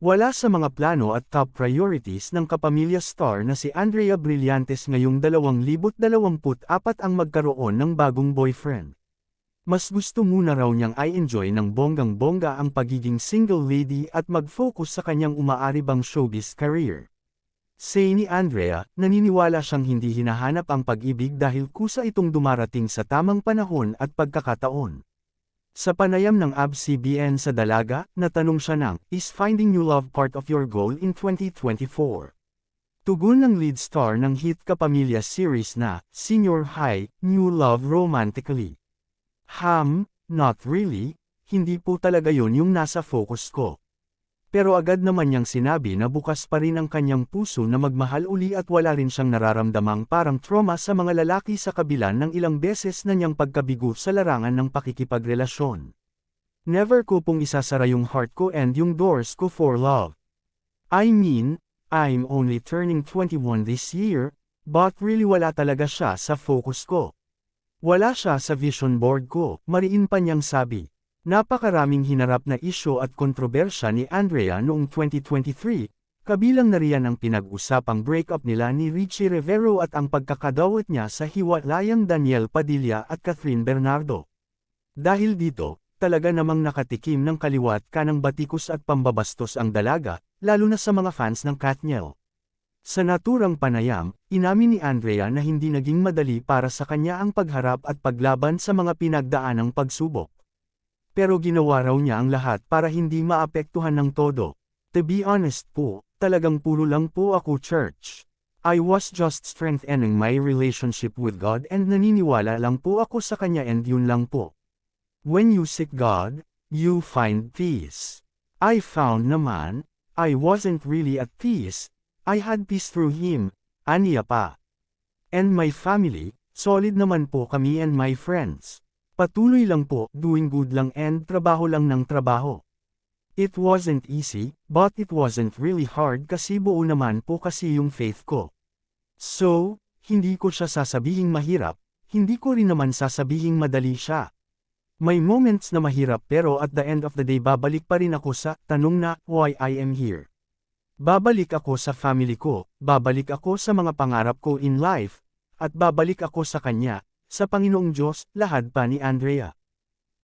Wala sa mga plano at top priorities ng kapamilya star na si Andrea Brillantes ngayong 2024 ang magkaroon ng bagong boyfriend. Mas gusto muna raw niyang i-enjoy ng bonggang-bongga ang pagiging single lady at mag-focus sa kanyang umaaribang showbiz career. Say ni Andrea, naniniwala siyang hindi hinahanap ang pag-ibig dahil kusa itong dumarating sa tamang panahon at pagkakataon. Sa panayam ng ABS-CBN sa Dalaga, natanong siya ng, "Is finding new love part of your goal in 2024?" Tugon ng lead star ng hit kapamilya series na, Senior High, New Love Romantically. Not really, hindi po talaga yon yung nasa focus ko. Pero agad naman niyang sinabi na bukas pa rin ang kanyang puso na magmahal uli at wala rin siyang nararamdamang parang trauma sa mga lalaki sa kabila ng ilang beses na niyang pagkabigo sa larangan ng pakikipagrelasyon. Never ko pong isasara yung heart ko and yung doors ko for love. I mean, I'm only turning 21 this year, but really wala talaga siya sa focus ko. Wala siya sa vision board ko, mariin pa niyang sabi. Napakaraming hinarap na isyu at kontrobersya ni Andrea noong 2023, kabilang na riyan ang pinag-usapang breakup nila ni Richie Rivero at ang pagkakadawat niya sa hiwalayang Daniel Padilla at Catherine Bernardo. Dahil dito, talaga namang nakatikim ng kaliwat kanang batikos at pambabastos ang dalaga, lalo na sa mga fans ng Katniel. Sa naturang panayam, inamin ni Andrea na hindi naging madali para sa kanya ang pagharap at paglaban sa mga pinagdaanang pagsubok. Pero ginawa raw niya ang lahat para hindi maapektuhan ng todo. To be honest po, talagang puro lang po ako church. I was just strengthening my relationship with God and naniniwala lang po ako sa Kanya and yun lang po. When you seek God, you find peace. I found naman, I wasn't really at peace, I had peace through Him, aniya pa. And my family, solid naman po kami and my friends. Patuloy lang po, doing good lang and trabaho lang ng trabaho. It wasn't easy, but it wasn't really hard kasi buo naman po kasi yung faith ko. So, hindi ko siya sasabihing mahirap, hindi ko rin naman sasabihing madali siya. May moments na mahirap pero at the end of the day babalik pa rin ako sa tanong na why I am here. Babalik ako sa family ko, babalik ako sa mga pangarap ko in life, at babalik ako sa Kanya. Sa Panginoong Diyos, lahad pa ni Andrea.